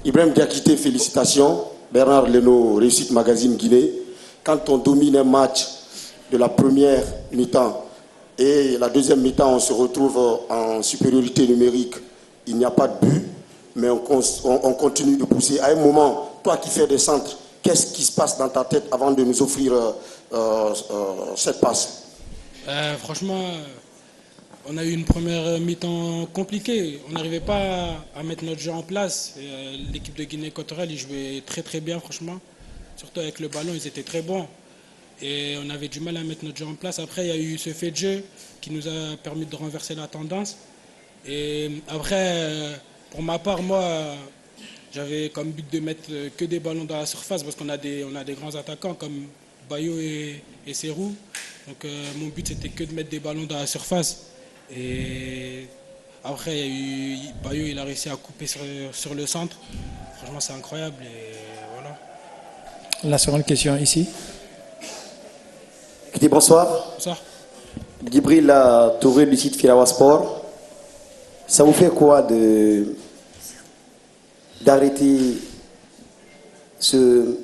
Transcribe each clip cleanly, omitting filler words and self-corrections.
Ibrahim Diakité, félicitations. Bernard Leno, Réussite Magazine Guinée. Quand on domine un match de la première mi-temps et la deuxième mi-temps, on se retrouve en supériorité numérique, il n'y a pas de but, mais on continue de pousser. À un moment, toi qui fais des centres, qu'est-ce qui se passe dans ta tête avant de nous offrir cette passe? Franchement, on a eu une première mi-temps compliquée. On n'arrivait pas à mettre notre jeu en place. L'équipe de Guinée équatoriale, ils jouaient très très bien, franchement. Surtout avec le ballon, ils étaient très bons. Et on avait du mal à mettre notre jeu en place. Après, il y a eu ce fait de jeu qui nous a permis de renverser la tendance. Et après, pour ma part, moi, j'avais comme but de mettre que des ballons dans la surface parce qu'on a des grands attaquants comme Bayo et Serrou. Donc mon but, c'était que de mettre des ballons dans la surface. Et après, il y a eu Bayo, il a réussi à couper sur le centre. Franchement, c'est incroyable. Et voilà. La seconde question ici. Bonsoir. Bonsoir. Djibril Touré du site Firawa Sport. Ça vous fait quoi d'arrêter ce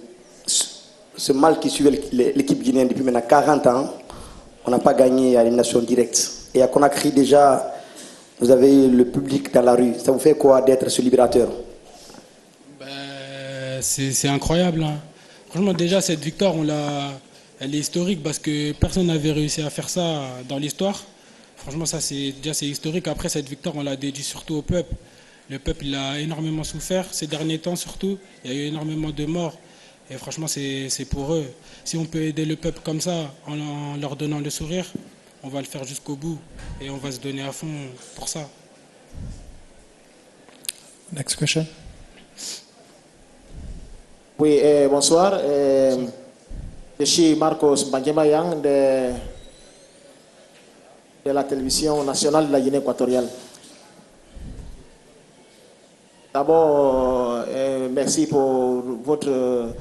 mal qui suivait l'équipe guinéenne depuis maintenant 40 ans? On n'a pas gagné à l'élimination directe. Et à Conakry, déjà, vous avez le public dans la rue. Ça vous fait quoi d'être ce libérateur? C'est incroyable. Hein. Franchement, déjà, cette victoire, elle est historique parce que personne n'avait réussi à faire ça dans l'histoire. Franchement, ça, c'est historique. Après, cette victoire, on l'a dédiée surtout au peuple. Le peuple, il a énormément souffert ces derniers temps, surtout. Il y a eu énormément de morts. Et franchement, c'est pour eux. Si on peut aider le peuple comme ça, en leur donnant le sourire, on va le faire jusqu'au bout. Et on va se donner à fond pour ça. Next question. Oui, bonsoir. Je suis Marcos Bangemayang de la télévision nationale de la Guinée équatoriale. D'abord, merci pour votre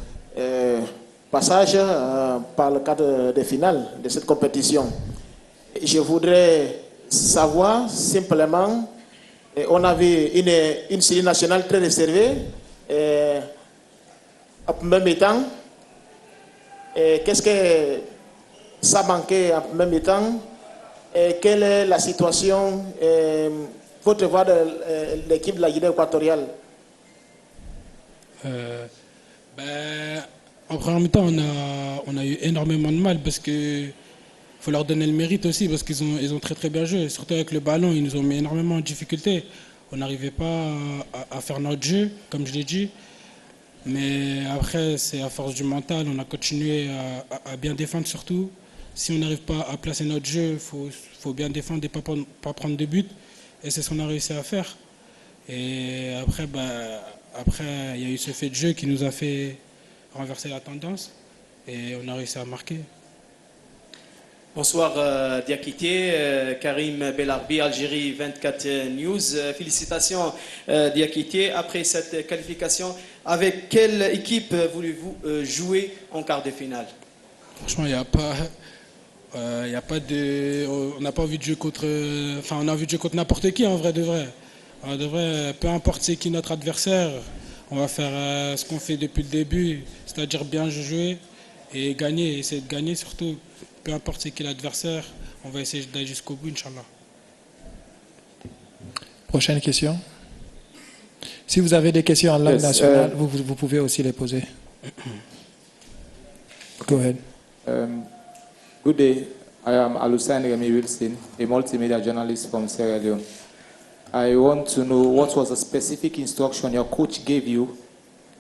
passage par le cadre de finale de cette compétition. Je voudrais savoir simplement, on a vu une série nationale très réservée. En même temps, qu'est-ce que ça manquait en même temps? Et quelle est la situation, votre voix de l'équipe de la Guinée équatoriale? En premier temps, on a eu énormément de mal parce que faut leur donner le mérite aussi parce qu'ils ont très très bien joué. Surtout avec le ballon, ils nous ont mis énormément en difficulté. On n'arrivait pas à faire notre jeu, comme je l'ai dit. Mais après, c'est à force du mental, on a continué à bien défendre surtout. Si on n'arrive pas à placer notre jeu, il faut bien défendre et pas prendre de but. Et c'est ce qu'on a réussi à faire. Et après, il y a eu ce fait de jeu qui nous a fait renverser la tendance. Et on a réussi à marquer. Bonsoir Diakité, Karim Belarbi, Algérie 24 News. Félicitations Diakité. Après cette qualification, avec quelle équipe voulez-vous jouer en quart de finale? Franchement, il n'y a pas de... On n'a pas envie de jouer contre... Enfin, on a envie de jouer contre n'importe qui en vrai de vrai. Peu importe c'est qui notre adversaire, on va faire ce qu'on fait depuis le début, c'est-à-dire bien jouer et gagner, essayer de gagner surtout. Peu importe c'est qui l'adversaire, on va essayer d'aller jusqu'au bout, Inch'Allah. Prochaine question. Si vous avez des questions en langue nationale, vous pouvez aussi les poser. Go ahead. Good day. I am Alusani Remy Wilson, a multimedia journalist from Sierra Leone. I want to know what was the specific instruction your coach gave you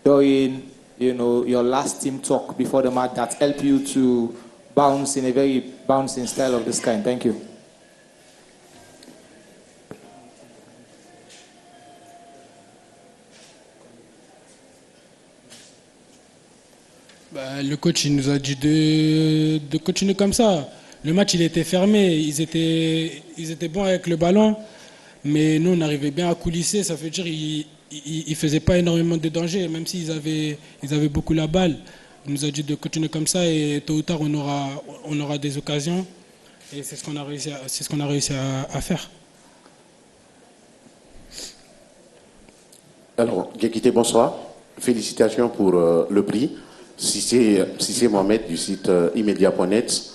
during, your last team talk before the match that helped you to bounce in a very bouncing style of this kind. Thank you. Le coach il nous a dit de continuer comme ça. Le match il était fermé, ils étaient bons avec le ballon, mais nous on arrivait bien à coulisser, ça veut dire qu'ils ne faisaient pas énormément de danger, même s'ils avaient beaucoup la balle. Il nous a dit de continuer comme ça et tôt ou tard on aura des occasions et c'est ce qu'on a réussi à faire. Alors, Diakité, bonsoir. Félicitations pour le prix. Cissé Mohamed du site immédiat.net.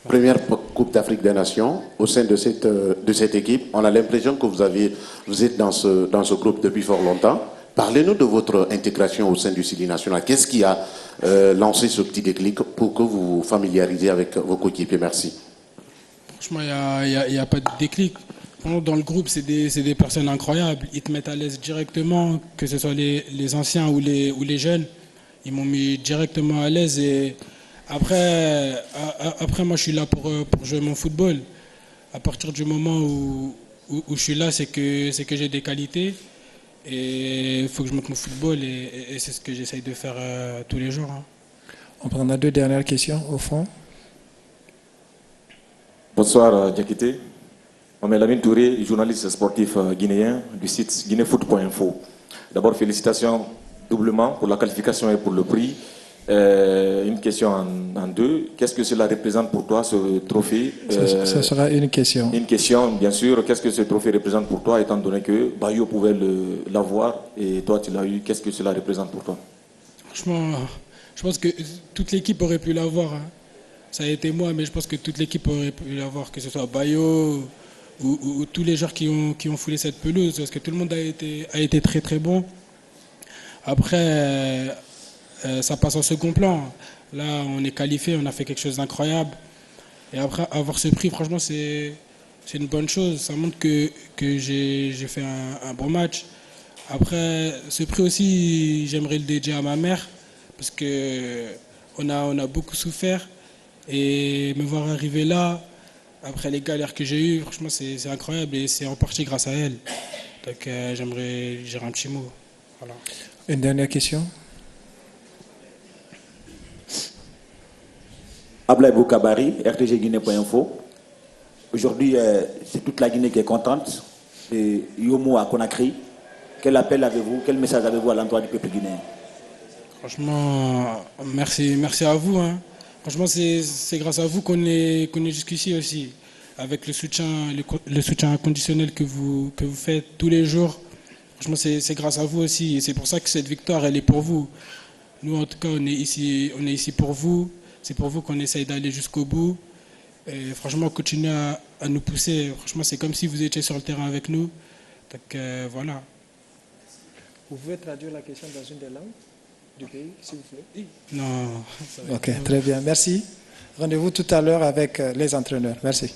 Première Coupe d'Afrique des Nations au sein de cette équipe. On a l'impression que vous êtes dans ce groupe depuis fort longtemps. Parlez-nous de votre intégration au sein du Sili national. Qu'est-ce qui a lancé ce petit déclic pour que vous vous familiarisez avec vos coéquipiers? Merci. Franchement, il n'y a pas de déclic. Dans le groupe, c'est des personnes incroyables. Ils te mettent à l'aise directement, que ce soit les anciens ou les jeunes. Ils m'ont mis directement à l'aise. Et après, moi, je suis là pour jouer mon football. À partir du moment où je suis là, c'est que j'ai des qualités. Et il faut que je monte mon football. Et c'est ce que j'essaye de faire tous les jours. Hein. On prendra 2 dernières questions au fond. Bonsoir, Diakité. Mohamed Lamine Touré, journaliste sportif guinéen du site guinéfoot.info. D'abord, félicitations doublement pour la qualification et pour le prix. Une question en 2. Qu'est-ce que cela représente pour toi, ce trophée? Ce sera une question. Une question, bien sûr. Qu'est-ce que ce trophée représente pour toi, étant donné que Bayo pouvait l'avoir et toi, tu l'as eu? Qu'est-ce que cela représente pour toi? Franchement, je pense que toute l'équipe aurait pu l'avoir. Hein. Ça a été moi, mais je pense que toute l'équipe aurait pu l'avoir, que ce soit Bayo ou tous les joueurs qui ont foulé cette pelouse, parce que tout le monde a été très très bon. Après, ça passe en second plan. Là, on est qualifié, on a fait quelque chose d'incroyable. Et après, avoir ce prix, franchement, c'est une bonne chose. Ça montre que j'ai fait un bon match. Après, ce prix aussi, j'aimerais le dédier à ma mère, parce qu'on a beaucoup souffert. Et me voir arriver là, après les galères que j'ai eues, franchement, c'est incroyable et c'est en partie grâce à elle. Donc j'aimerais dire un petit mot. Voilà. Une dernière question. Ablaye Boukabari, RTG Guinée.info. Aujourd'hui, c'est toute la Guinée qui est contente. Et Yomo à Conakry. Quel appel avez-vous, quel message avez-vous à l'endroit du peuple guinéen? Franchement, merci à vous. Hein. Franchement, c'est grâce à vous qu'on est jusqu'ici aussi, avec le soutien inconditionnel que vous faites tous les jours. Franchement, c'est grâce à vous aussi, et c'est pour ça que cette victoire, elle est pour vous. Nous, en tout cas, on est ici pour vous. C'est pour vous qu'on essaye d'aller jusqu'au bout. Et franchement, continuez à nous pousser. Franchement, c'est comme si vous étiez sur le terrain avec nous. Donc voilà. Vous pouvez traduire la question dans une des langues du pays, s'il vous plaît? Non. Ok, très bien. Merci. Rendez-vous tout à l'heure avec les entraîneurs. Merci.